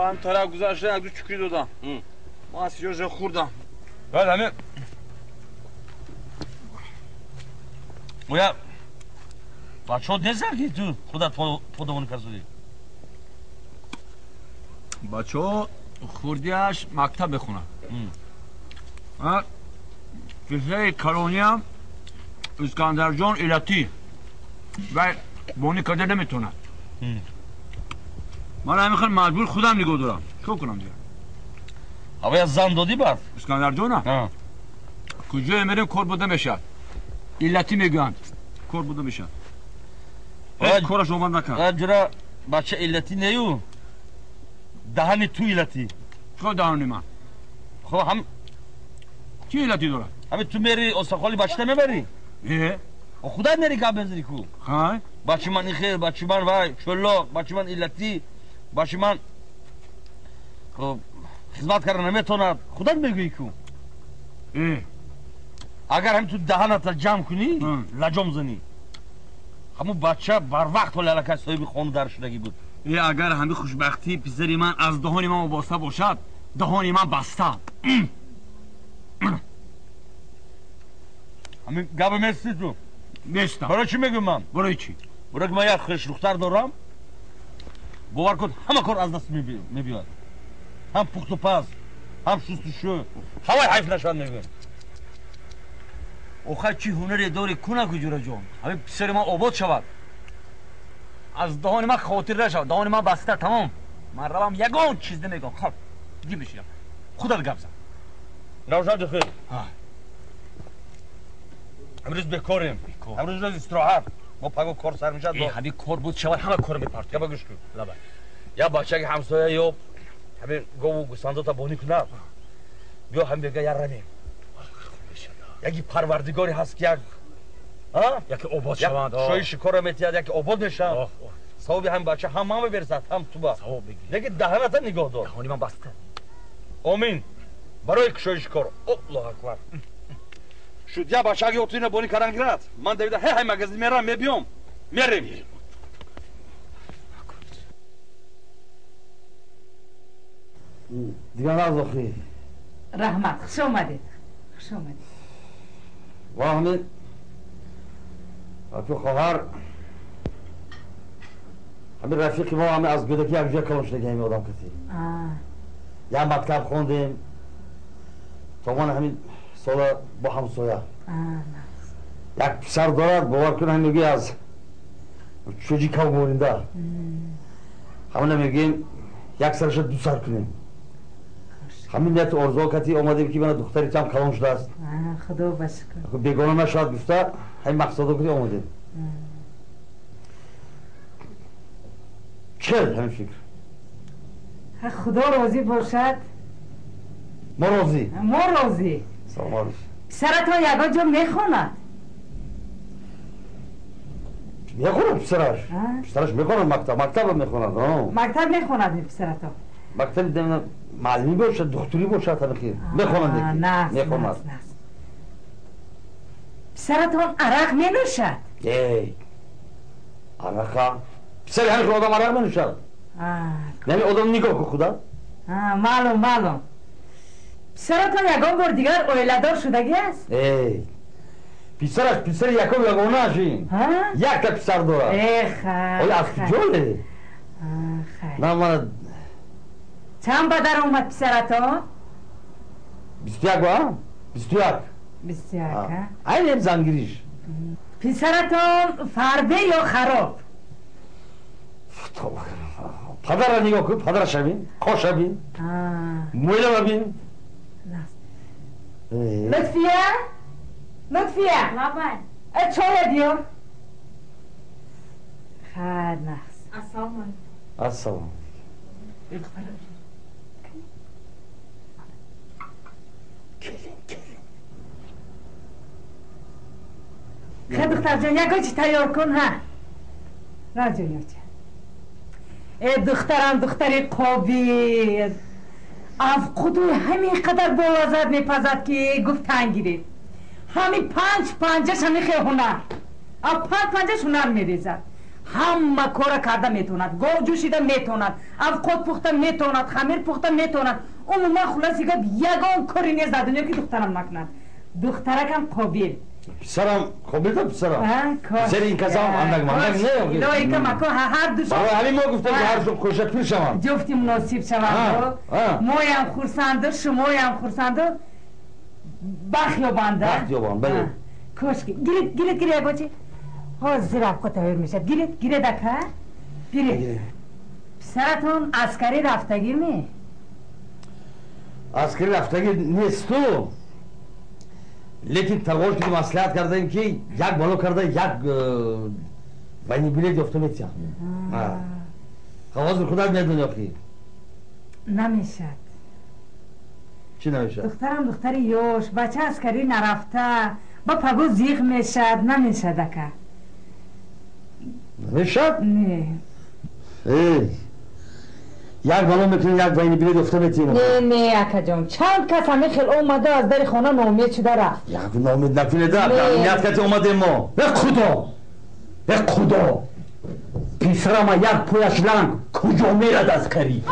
هم طرف گذاشته یک دو چکری دادم ما از سیجارش خوردم بعد همه اویا بچه ها نیستن که تو خودت پودمون کسودی بچه ها خوردیش مکتب بخونن فیلسه کلونی هم اسکندر جان ایلتی و بونی کده نمیتوند من همیخوان مجبور خودم نگاه دارم چه کنم دیگه اویا زن دادی برد اسکندر جان کجا میریم کار بوده میشد ایلتی میگویند کار بوده میشد کارش اومد نکرد جرا بچه ایلتی نیو دهنی تو ایلتی چه دهنی من خب هم چی ایلتی دارد همه تو میری استخوالی بچه نمیبری خودت نری که بنزری کو خواهی بچه من این خیر بچه من وای چلاق بچه من ایلتی بچه من خدمت کردن نمیتوند خودت میگویی کو اگر هم تو دهنت جمع کنی لجام زنی همون بچه بر وقت ولی علاکه صاحب خانو در شدگی بود اگر همه خوشبختی پسری من از دهانی من وابسته باشد دهانی من بسته همین گبه میستی تو نیستم برای چی میگم من؟ برای چی؟ برای که من یک خوش دختر دارم باور کن همه کار از دست میبیاد هم پخت و پز هم شست و شو هوای حیف نشان میگم اوخه چی هنری داری کنه کجورا جان همین پسر من آباد شود از دهان من خاطر نشود دهان من بسته تمام من روم یگان چیز نمیگم خب دی بشیرم خدا گپ زن نوشد خیر امروز بکاریم امروز روز استراحت ما پگو کار سر میشد همین کار بود شود همه کار میپرد یا بگوش کن لبا یا بچه که همسایه یا همین گو گوسفندا تا بونی کنه بیا هم بگه یا رویم یکی پروردگاری هست که یکی آباد شوند شوی شکار میتید یکی آباد میشن ثواب هم بچه هم برسد هم تو با ثواب بگیر دیگه دهنت نگاه دار دهانی من بسته آمین برای کشوی شکار الله اکبر شد یا بچه اگه اتوی نبونی کردن گرد من دویده هی مگزی میرم میبیام میریم دیگه نازخی رحمت خوش آمدید خوش آمدید و همین تو خواهر همین رفیقی ما همین از گودکی یک جای کلونشنگی همین آدم کسی یه مکتب خوندیم تا من همین سال با همسایه یک پسر دارد باور کن هم میگی از چوجی کم گورینده همون میگیم یک سرش دو سر کنیم همین نیت ارزو کتی آمدیم که من دختری کم کلان شده است خدا بشکر بیگانه نشد گفته همین مقصد کتی آمدیم چه همین فکر خدا راضی باشد ما راضی سلام علیکم پسرتان یگا جا میخواند میخواند پسرش میخواند مکتب میخواند مکتب میخواند پسرتان مکتب معلمی باشد دکتری باشد همه میخواند نه پسرتان عرق می نوشد عرق پسر همیشه آدم عرق می نوشد نمی آدم نگاه که خدا معلوم پسرتان یگان بار دیگر اویلدار شدگی است پسر یگانه هشیم یک تا پسر دارد آیا از کجاله نه من چند بدر اومد پسرتان 21 با 21 این زنگیریش پسرتان فربه یا خراب پدر را نگاه کن پدر شبین خوش شبین مویله ببین لطفیه لابد چای بیار خیر نخست السلام خیلی دختر جان یک چی تیار کن ها راجع ای دخترم دختری قوی از قدوی همین قدر بوازد میپزد که گفت تنگیرید همین پنجش همین خیلی هنر پنجش هنر میریزد همه کار کرده میتوند گاو جوشیده میتوند افقاد پخته میتوند خمیر پخته میتوند عموما خلاصی گفت یگان کاری نیست در دنیا که دخترم نکند دخترکم قابل پسرم قابل تا پسرم پسر این کسا هم اندک مندک نه الهی که مکا هر دوشون همین ما گفتم که هر شب خوشت پیر شوم جفتی مناسب شوند مایم خورسنده شمایم خورسنده بخیابانده بخیابان بله کاشکی گیرید باچه حاضر افقا تایر میشه گیرید دکه گیرید پسرتون عسکری رفتگیر می عسکری رفتگیر نیست تو لیکن تقول که مصلحت کردیم که یک بالا کرده یک وینی بلیت یافته میتیم خواهد خودت میدون یاخی نمیشد چی نمیشد؟ دخترم دختری یوش بچه عسکری نرفته با پگو زیغ میشد نمیشد که نمیشد؟ نه یک بالا میتونی یک وینی بلیت یافته میتیم نه اکا جان چند کس همه خیل اومده از در خانه نامید شده رفت یک نامید نکنه در نیت کتی اومده ما به خدا پسرم یک پویش لنگ کجا میرد از کری